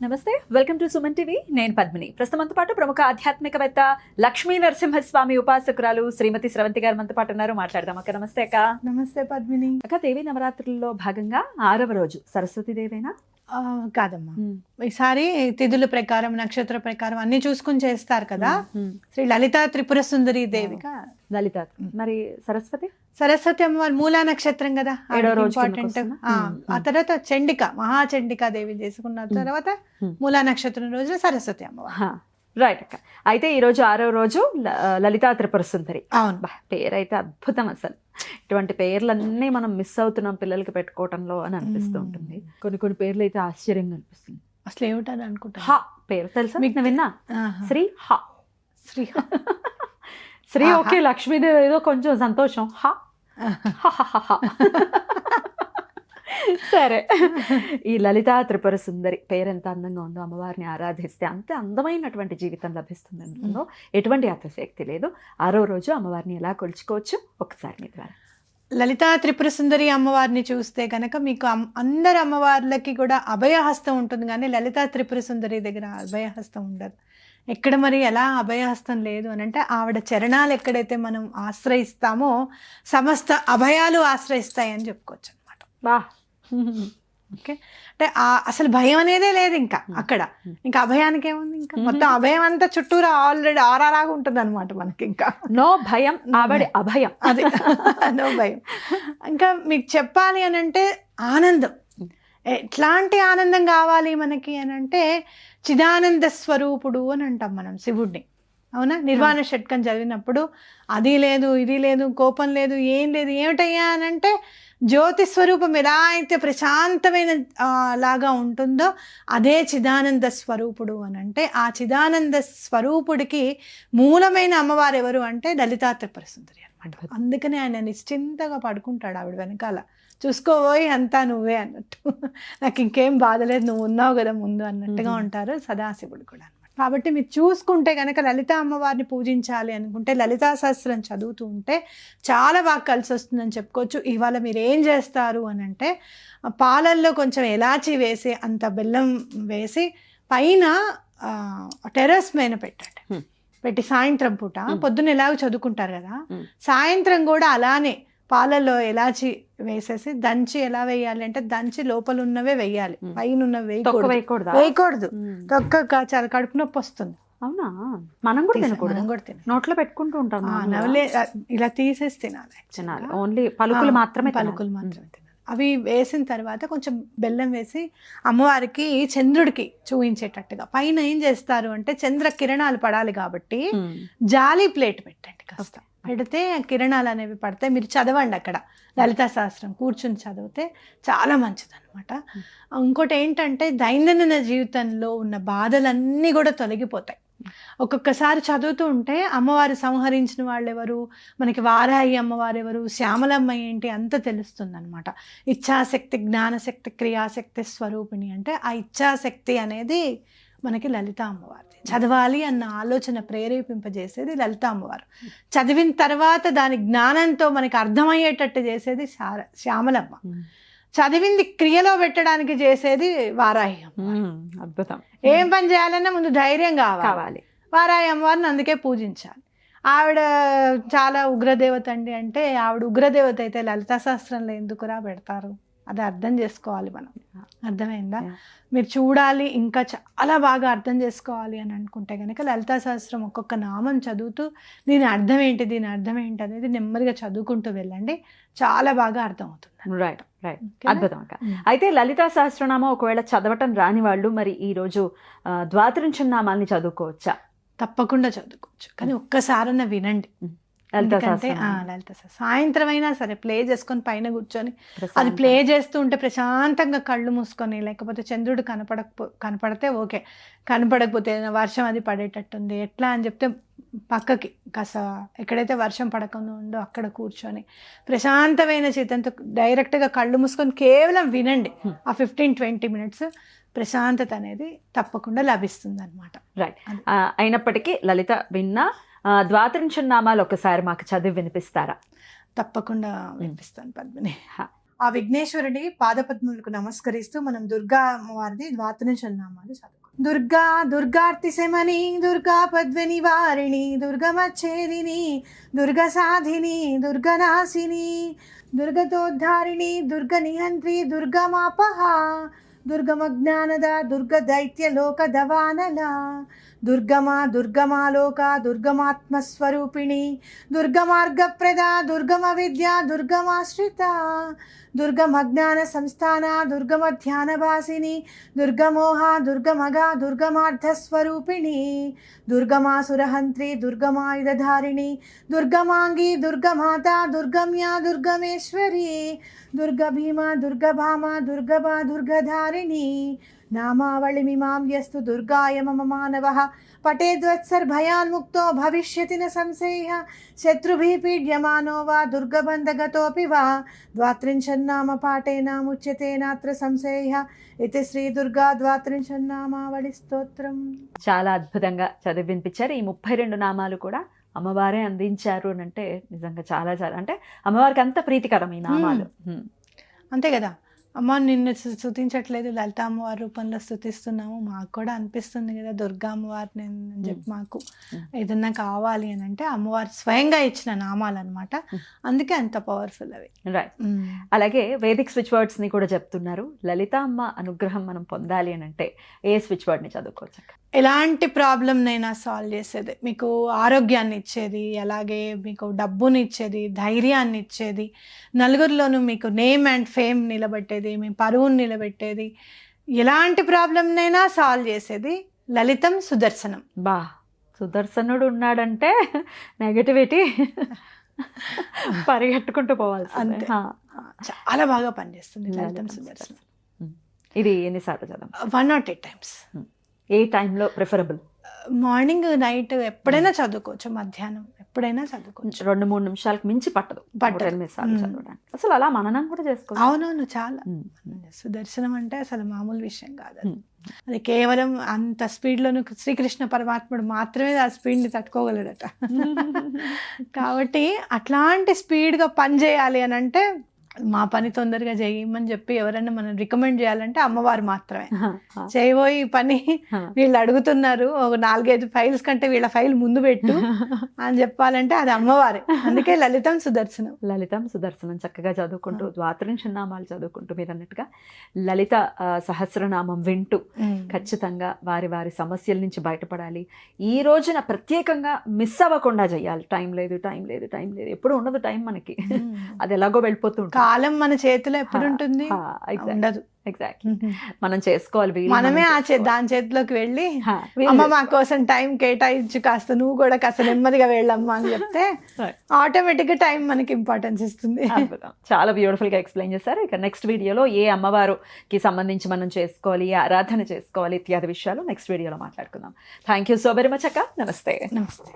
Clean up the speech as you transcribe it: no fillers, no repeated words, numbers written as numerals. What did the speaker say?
నమస్తే, welcome to Suman TV. నేను పద్మిని. ప్రస్తుతంతో పాటు ప్రముఖ ఆధ్యాత్మికవేత్త లక్ష్మీ నరసింహస్వామి ఉపాసకురాలు శ్రీమతి స్రవంతి గారు మనతో పాటు ఉన్నారు. మాట్లాడదాం అక్క. నమస్తే అక్క. నమస్తే పద్మిని. అక్క, దేవి నవరాత్రుల్లో భాగంగా 6వ రోజు సరస్వతి దేవేనా? కాదమ్మా, ఈసారి తిథుల ప్రకారం నక్షత్ర ప్రకారం అన్ని చూసుకుని చేస్తారు కదా. శ్రీ లలితా త్రిపుర సుందరి దేవిగా లలిత. మరి సరస్వతి సరస్వతి అమ్మవారు మూలా నక్షత్రం కదా, 7వ రోజు ఇంపార్టెంట్. ఆ తర్వాత చండిక మహాచండికా దేవి చేసుకున్న తర్వాత మూలా నక్షత్రం రోజు సరస్వతి అమ్మవారు. రైట్ అక్క. అయితే ఈ రోజు 6వ రోజు లలితా త్రిపుర సుందరి. అవును, పేరైతే అద్భుతం. అసలు ఇటువంటి పేర్లన్నీ మనం మిస్ అవుతున్నాం పిల్లలకి పెట్టుకోవటంలో అని అనిపిస్తూ ఉంటుంది. కొన్ని పేర్లు అయితే ఆశ్చర్యంగా అనిపిస్తుంది. అసలు ఏమిటని అనుకుంటా. హ పేరు తెలుసా మీకు? విన్నా? శ్రీ హ. శ్రీ శ్రీ ఓకే, లక్ష్మీదేవి ఏదో కొంచెం సంతోషం. హ సరే. ఈ లలితా త్రిపుర సుందరి పేరు ఎంత అందంగా ఉందో, అమ్మవారిని ఆరాధిస్తే అంతే అందమైనటువంటి జీవితం లభిస్తుంది అందులో ఎటువంటి అతిశక్తి లేదు. 6వ రోజు అమ్మవారిని ఎలా కొలుచుకోవచ్చు ఒకసారి మీ ద్వారా. లలితా త్రిపుర సుందరి అమ్మవారిని చూస్తే కనుక మీకు అందరు అమ్మవార్లకి కూడా అభయహస్తం ఉంటుంది, కానీ లలితా త్రిపుర సుందరి దగ్గర అభయహస్తం ఉండదు. ఎక్కడ మరి ఎలా అభయహస్తం లేదు అని అంటే, ఆవిడ చరణాలు ఎక్కడైతే మనం ఆశ్రయిస్తామో సమస్త అభయాలు ఆశ్రయిస్తాయని చెప్పుకోవచ్చు అనమాట. ఓకే, అంటే అసలు భయం అనేదే లేదు ఇంకా అక్కడ. ఇంకా అభయానికి ఏముంది, ఇంకా మొత్తం అభయం అంతా చుట్టూరా ఆల్రెడీ ఆరాలాగా ఉంటుంది అనమాట మనకి. ఇంకా నో భయం, ఆవిడ అభయం. అది నో భయం. ఇంకా మీకు చెప్పాలి అని అంటే ఆనందం. ఎట్లాంటి ఆనందం కావాలి మనకి అని అంటే, చిదానంద స్వరూపుడు అని అంటాం మనం శివుడిని. అవునా? నిర్వాణ షట్కం చదివినప్పుడు అది లేదు ఇది లేదు, కోపం లేదు, ఏం లేదు, ఏమిటయ్యా అని అంటే, జ్యోతి స్వరూపం ఎలా అయితే ప్రశాంతమైన లాగా ఉంటుందో అదే చిదానంద స్వరూపుడు అని అంటే, ఆ చిదానంద స్వరూపుడికి మూలమైన అమ్మవారు ఎవరు అంటే లలితా త్రిపుర సుందరి అనమాట. అందుకనే ఆయన నిశ్చింతగా పడుకుంటాడు ఆవిడ వెనకాల. చూసుకోబోయి అంతా నువ్వే అన్నట్టు, నాకు ఇంకేం బాధలేదు, నువ్వు ఉన్నావు కదా ముందు అన్నట్టుగా ఉంటారు సదాశివుడు కూడా అనమాట. కాబట్టి మీరు చూసుకుంటే కనుక లలితా అమ్మవారిని పూజించాలి అనుకుంటే లలితా సహస్రం చదువుతూ ఉంటే చాలా బాగా కలిసి వస్తుందని చెప్పుకోవచ్చు. ఇవాళ మీరు ఏం చేస్తారు అని అంటే, పాలల్లో కొంచెం ఎలాచి వేసి అంత బెల్లం వేసి పైన టెర్రస్ పైన పెట్టండి. పెట్టి సాయంత్రం పూట, పొద్దున్న ఎలాగో చదువుకుంటారు కదా, సాయంత్రం కూడా అలానే పాలల్లో ఎలాచి వేసేసి దంచి ఎలా వేయాలి అంటే, దంచి లోపల ఉన్నవే వేయాలి, పైన ఉన్నవి వేయకూడదు. తొక్క చాలా కడుపు నొప్పి వస్తుంది. అవునా? మనం కూడా తినకూడదు, నోట్లో పెట్టుకుంటూ ఉంటాం. ఇలా తీసేసి తినాలి. ఓన్లీ పలుకులు మాత్రమే తినాలి. అవి వేసిన తర్వాత కొంచెం బెల్లం వేసి అమ్మవారికి చంద్రుడికి చూపించేటట్టుగా పైన ఏం చేస్తారు అంటే, చంద్ర కిరణాలు పడాలి కాబట్టి జాలీ ప్లేట్ పెట్టండి కాస్త. పెడితే కిరణాలు అనేవి పడతాయి. మీరు చదవండి అక్కడ లలితా సహస్రం కూర్చుని చదివితే చాలా మంచిది అనమాట. ఇంకోటి ఏంటంటే, దైనందిన జీవితంలో ఉన్న బాధలన్నీ కూడా తొలగిపోతాయి. ఒక్కొక్కసారి చదువుతూ ఉంటే అమ్మవారు సంహరించిన వాళ్ళు ఎవరు, మనకి వారాహి అమ్మవారు ఎవరు, శ్యామలమ్మ ఏంటి అంత తెలుస్తుంది అనమాట. ఇచ్ఛాశక్తి, జ్ఞానశక్తి, క్రియాశక్తి స్వరూపిణి అంటే ఆ ఇచ్ఛాశక్తి అనేది మనకి లలితా అమ్మవారిది. చదవాలి అన్న ఆలోచన ప్రేరేపింపజేసేది లలితా అమ్మవారు. చదివిన తర్వాత దాని జ్ఞానంతో మనకి అర్థమయ్యేటట్టు చేసేది శ్యామలమ్మ. చదివింది క్రియలో పెట్టడానికి చేసేది వారాహి అమ్మవారు. అద్భుతం. ఏం పని చేయాలన్నా ముందు ధైర్యం కావాలి. వారాహి అమ్మవారిని అందుకే పూజించాలి. ఆవిడ చాలా ఉగ్రదేవత అండి అంటే, ఆవిడ ఉగ్రదేవత అయితే లలితా శాస్త్రంలో ఎందుకురా పెడతారు? అది అర్థం చేసుకోవాలి మనం. అర్థమైందా? మీరు చూడాలి, ఇంకా చాలా బాగా అర్థం చేసుకోవాలి అని అనుకుంటే కనుక లలితా సహస్రం ఒక్కొక్క నామం చదువుతూ దీని అర్థం ఏంటి అనేది నెమ్మదిగా చదువుకుంటూ వెళ్ళండి. చాలా బాగా అర్థం అవుతుంది. రైట్. అద్భుతం అక్క. అయితే లలితా సహస్రనామం ఒకవేళ చదవటం రాని వాళ్ళు మరి ఈ రోజు ద్వాదశ నామాల్ని చదువుకోవచ్చా? తప్పకుండా చదువుకోవచ్చు, కానీ ఒక్కసారన్నా వినండి. లలిత సాయంత్రం అయినా సరే ప్లే చేసుకొని పైన కూర్చొని అది ప్లే చేస్తూ ఉంటే ప్రశాంతంగా కళ్ళు మూసుకొని, లేకపోతే చంద్రుడు కనపడితే ఓకే, కనపడకపోతే వర్షం అది పడేటట్టుంది ఎట్లా అని చెప్తే పక్కకి కాస్త ఎక్కడైతే వర్షం పడకుండా ఉందో అక్కడ కూర్చొని ప్రశాంతమైన చేతంతో డైరెక్ట్గా కళ్ళు మూసుకొని కేవలం వినండి. ఆ 15-20 minutes ప్రశాంతత అనేది తప్పకుండా లభిస్తుంది అనమాట. రైట్. అయినప్పటికీ లలిత విన్నా ద్వాదశ నామాలు ఒకసారి మాకు చదివి వినిపిస్తారా? తప్పకుండా వినిపిస్తాను పద్మిని. ఆ విఘ్నేశ్వరుడి పాదపద్మములకు నమస్కరిస్తూ మనం దుర్గా అమ్మవారిది ద్వాత్రింశల నామాలు చదువుకుందాం. దుర్గా దుర్గార్తి శమని దుర్గా పద్మిని వారిణి దుర్గమచ్ఛేదిని దుర్గసాధిని దుర్గనాశిని దుర్గతోద్ధారిణి దుర్గనిహంత్రి దుర్గమాపహ దుర్గమజ్ఞానద దుర్గదైత్యలోక దవానల దుర్గమా దుర్గమాలోక దుర్గమాత్మస్వరూపిణి దుర్గమార్గప్రద దుర్గమ విద్య దుర్గమాశ్రిత దుర్గమజ్ఞాన సంస్థాన దుర్గమధ్యానవాసిని దుర్గమోహ దుర్గమగ దుర్గమార్థస్వరూపిణి దుర్గమాసురహంత్రి దుర్గమాయుధధారిణి దుర్గమాంగి దుర్గమాత దుర్గమ్యా దుర్గమేశ్వరి దుర్గభీమ దుర్గభామ దుర్గభా దుర్గధారిణి నామావళిమిమాం యస్తు దుర్గాయ మమ మానవః పఠేద్వత్సర్భయాన్ముక్తో భవిష్యతి న సంశయః శత్రుభిः పీడ్యమానో వా దుర్గబంధగతోऽపి వా ద్వాత్రింశన్నామ పాఠేనాముచ్యతే నాత్ర సంశయః ఇది శ్రీ దుర్గా ద్వాత్రింశన్నామావళి స్తోత్రం. చాలా అద్భుతంగా చదివి వినిపించారు. ఈ 32 నామాలు కూడా అమ్మవారే అందించారు అని అంటే నిజంగా చాలా చాలా అంటే అమ్మవారికి అంత ప్రీతికరం ఈ నామాలు. అంతే కదా, అమ్మ నిన్ను స్తుతించట్లేదు, లలిత అమ్మవారి రూపంలో స్తుతిస్తున్నాము, మాకు కూడా అనిపిస్తుంది కదా దుర్గా అమ్మవారిని అని చెప్పి మాకు ఏదన్నా కావాలి అని అంటే అమ్మవారు స్వయంగా ఇచ్చిన నామాలు అనమాట. అందుకే అంత పవర్ఫుల్ అవి. రైట్. అలాగే వేదిక్ స్విచ్ వర్డ్స్ ని కూడా చెప్తున్నారు. లలిత అమ్మ అనుగ్రహం మనం పొందాలి అని అంటే ఏ స్విచ్ వర్డ్ ని చదువుకోవచ్చు? ఎలాంటి ప్రాబ్లంనైనా సాల్వ్ చేసేది, మీకు ఆరోగ్యాన్ని ఇచ్చేది, అలాగే మీకు డబ్బుని ఇచ్చేది, ధైర్యాన్ని ఇచ్చేది, నలుగురిలోనూ మీకు నేమ్ అండ్ ఫేమ్ నిలబెట్టేది, మీ పరువుని నిలబెట్టేది, ఎలాంటి ప్రాబ్లంనైనా సాల్వ్ చేసేది లలితం సుదర్శనం. బా, సుదర్శనుడు ఉన్నాడంటే నెగటివిటీ పరిగెట్టుకుంటూ పోవాల్సి. అంతే, చాలా బాగా పనిచేస్తుంది లలితం సుదర్శనం. ఇది ఎన్నిసార్లు చదవం? 108 times. ఏ టైంలో ప్రిఫరబుల్? మార్నింగ్ నైట్ ఎప్పుడైనా చదువుకోవచ్చు, మధ్యాహ్నం ఎప్పుడైనా చదువుకోవచ్చు. 2-3 నిమిషాలకు మించి పట్టదు 8 సార్లు చదవడానికి. అసలు అలా మననం కూడా చేసుకోవచ్చు. అవునవును, చాలా. సుదర్శనం అంటే అసలు మామూలు విషయం కాదు. అది కేవలం అంత స్పీడ్లోను శ్రీకృష్ణ పరమాత్ముడు మాత్రమే ఆ స్పీడ్ని తట్టుకోగలడట. కాబట్టి అట్లాంటి స్పీడ్గా పని చేయాలి అని అంటే మా పని తొందరగా చేయమని చెప్పి ఎవరైనా మనం రికమెండ్ చేయాలంటే అమ్మవారు మాత్రమే. చేయబోయి పని వీళ్ళు అడుగుతున్నారు, ఒక 4-5 ఫైల్స్ కంటే వీళ్ళ ఫైల్ ముందు పెట్టు అని చెప్పాలంటే అది అమ్మవారే. అందుకే లలితం సుదర్శనం. లలితం సుదర్శనం చక్కగా చదువుకుంటూ ద్వాత్రింశనామాలు చదువుకుంటూ మీరు అన్నట్టుగా లలిత సహస్రనామం వింటూ ఖచ్చితంగా వారి వారి సమస్యల నుంచి బయటపడాలి. ఈ రోజున ప్రత్యేకంగా మిస్ అవ్వకుండా చేయాలి. టైం లేదు, టైం లేదు, టైం లేదు, ఎప్పుడు ఉండదు టైం మనకి. అది ఎలాగో వెళ్ళిపోతుంది. కాలం మన చేతిలో ఎప్పుడు ఉంటుంది? ఉండదు. ఎగ్జాక్ట్లీ. మనం చేసుకోవాలి. మనమే దాని చేతిలోకి వెళ్ళి అమ్మ మా కోసం టైం కేటాయించు, కాస్త నువ్వు కూడా కాస్త నెమ్మదిగా వెళ్ళమ్మా అని చెప్తే ఆటోమేటిక్ గా టైం మనకి ఇంపార్టెన్స్ ఇస్తుంది. చాలా బ్యూటిఫుల్ గా ఎక్స్ప్లెయిన్ చేశారు. ఇక నెక్స్ట్ వీడియోలో ఏ అమ్మవారుకి సంబంధించి మనం చేసుకోవాలి, ఏ ఆరాధన చేసుకోవాలి ఇత్యాది విషయాలు నెక్స్ట్ వీడియోలో మాట్లాడుకుందాం. Thank you so very much అక్క. నమస్తే. నమస్తే.